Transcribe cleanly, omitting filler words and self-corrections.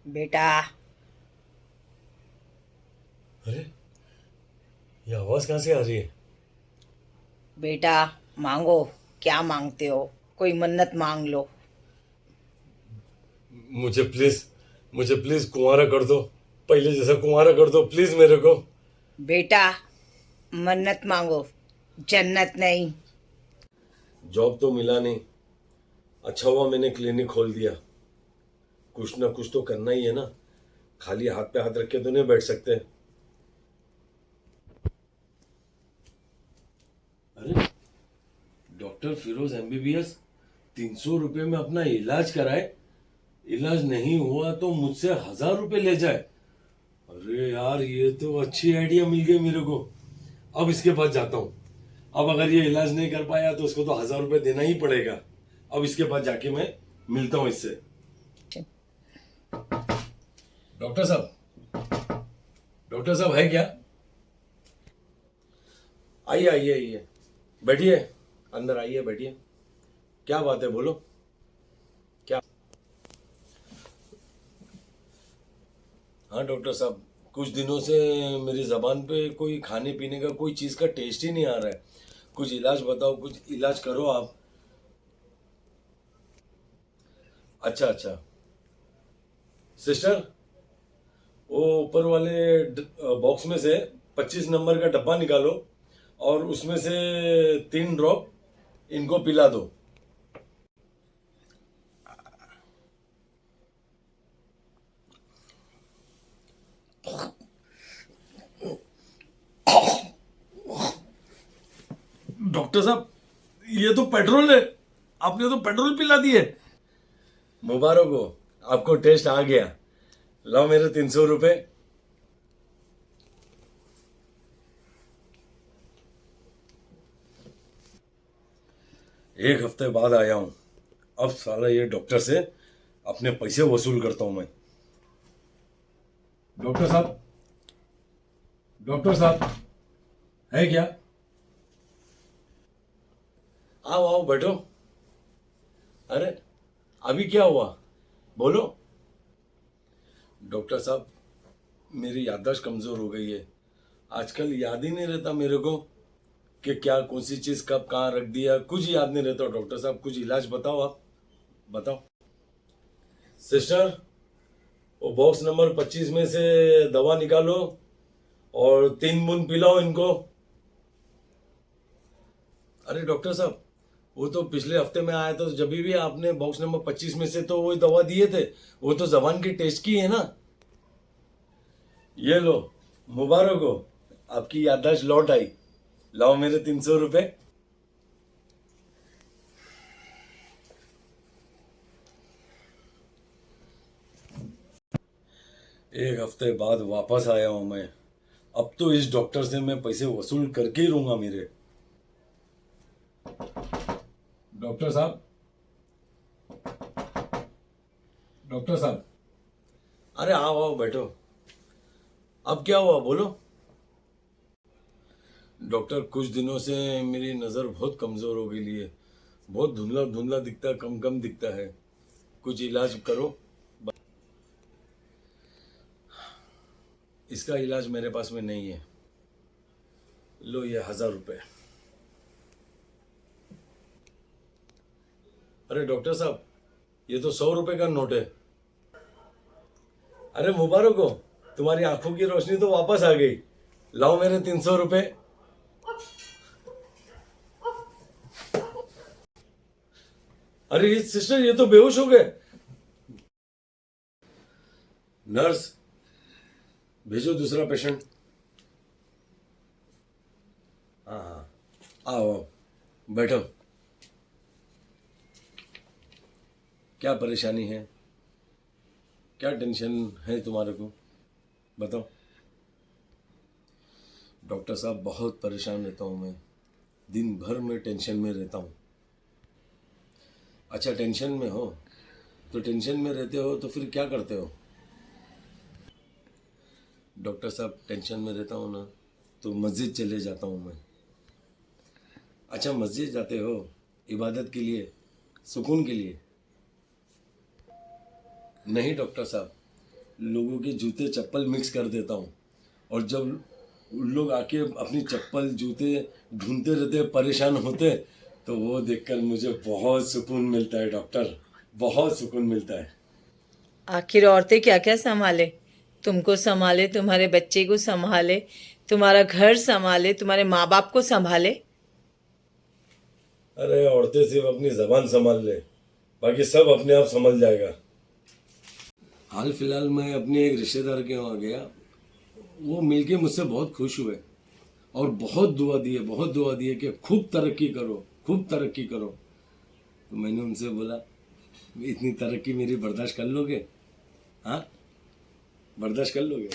बेटा। अरे, ये आवाज कहाँ से आ रही है? बेटा, मांगो। क्या मांगते हो? कोई मन्नत मांग लो। मुझे प्लीज मुझे प्लीज कुंवारा कर दो। पहले जैसा कुंवारा कर दो प्लीज मेरे को। बेटा, मन्नत मांगो, जन्नत नहीं। जॉब तो मिला नहीं। अच्छा हुआ मैंने क्लिनिक खोल दिया। कुछ ना कुछ तो करना ही है ना। खाली हाथ पे हाथ रख के तो नहीं बैठ सकते। अरे, डॉक्टर फिरोज एमबीबीएस 300 रुपये में अपना इलाज कराए। इलाज नहीं हुआ तो मुझसे 1000 रुपये ले जाए। अरे यार, ये तो अच्छी आइडिया मिल गई मेरे को। अब इसके पास जाता हूँ। अब अगर ये इलाज नहीं कर पाया तो उसको तो 1000 रुपये देना ही पड़ेगा। अब इसके पास जाके मैं मिलता हूँ इससे। डॉक्टर साहब, डॉक्टर साहब है क्या? आइए आइए आइए, बैठिए। अंदर आइए, बैठिए। क्या बात है, बोलो। क्या? हाँ डॉक्टर साहब, कुछ दिनों से मेरी जबान पे कोई खाने पीने का कोई चीज़ का टेस्ट ही नहीं आ रहा है। कुछ इलाज बताओ, कुछ इलाज करो आप। अच्छा अच्छा। सिस्टर, वो ऊपर वाले बॉक्स में से 25 नंबर का डब्बा निकालो और उसमें से 3 ड्रॉप इनको पिला दो। डॉक्टर साहब, ये तो पेट्रोल है। आपने तो पेट्रोल पिला दिए। मुबारक हो, आपको टेस्ट आ गया। लाओ मेरे 300 रुपये। एक हफ्ते बाद आया हूं। अब साला ये डॉक्टर से अपने पैसे वसूल करता हूं मैं। डॉक्टर साहब, डॉक्टर साहब है क्या? आओ आओ, बैठो। अरे, अभी क्या हुआ, बोलो। डॉक्टर साहब, मेरी याददाश्त कमजोर हो गई है। आजकल याद ही नहीं रहता मेरे को कि क्या कौन सी चीज कब कहाँ रख दिया। कुछ याद नहीं रहता। डॉक्टर साहब, कुछ इलाज बताओ आप, बताओ। सिस्टर, वो बॉक्स नंबर 25 में से दवा निकालो और 3 बूंद पिलाओ इनको। अरे डॉक्टर साहब, वो तो पिछले हफ्ते में आया था तो जब भी आपने बॉक्स नंबर 25 में से तो वो दवा दिए थे। वो तो जबान की टेस्ट की है ना। ये लो, मुबारक हो, आपकी याददाश्त लौट आई। लाओ मेरे 300 रुपये। एक हफ्ते बाद वापस आया हूं मैं। अब तो इस डॉक्टर से मैं पैसे वसूल करके ही रहूंगा मेरे। डॉक्टर साहब, डॉक्टर साहब। अरे आओ आओ, बैठो। अब क्या हुआ, बोलो। डॉक्टर, कुछ दिनों से मेरी नज़र बहुत कमज़ोर हो गई है। बहुत धुंधला धुंधला दिखता है, कम कम दिखता है। कुछ इलाज करो। इसका इलाज मेरे पास में नहीं है। लो ये 1000 रुपये। अरे डॉक्टर साहब, ये तो 100 रुपये का नोट है। अरे मुबारक हो, तुम्हारी आंखों की रोशनी तो वापस आ गई। लाओ मेरे 300 रुपये। अरे सिस्टर, ये तो बेहोश हो गए। नर्स, भेजो दूसरा पेशेंट। हाँ हाँ, आओ आओ, बैठो। क्या परेशानी है, क्या टेंशन है तुम्हारे को, बताओ। डॉक्टर साहब, बहुत परेशान रहता हूँ मैं। दिन भर में टेंशन में रहता हूँ। अच्छा, टेंशन में हो तो टेंशन में रहते हो तो फिर क्या करते हो? डॉक्टर साहब, टेंशन में रहता हूँ ना तो मस्जिद चले जाता हूँ मैं। अच्छा, मस्जिद जाते हो इबादत के लिए, सुकून के लिए? नहीं डॉक्टर साहब, लोगों के जूते चप्पल मिक्स कर देता हूँ, और जब उन लोग आके अपनी चप्पल जूते ढूंढते रहते, परेशान होते, तो वो देखकर मुझे बहुत सुकून मिलता है डॉक्टर, बहुत सुकून मिलता है। आखिर औरतें क्या क्या संभाले, तुमको संभाले, तुम्हारे बच्चे को संभाले, तुम्हारा घर संभाले, तुम्हारे माँ बाप को संभाले। अरे औरतें सिर्फ अपनी जबान संभाल ले, बाकी सब अपने आप संभल जाएगा। हाल फिलहाल मैं अपने एक रिश्तेदार के वहाँ गया, वो मिलके मुझसे बहुत खुश हुए और बहुत दुआ दिए, बहुत दुआ दिए कि खूब तरक्की करो, खूब तरक्की करो। तो मैंने उनसे बोला, इतनी तरक्की मेरी बर्दाश्त कर लोगे? हाँ, बर्दाश्त कर लोगे?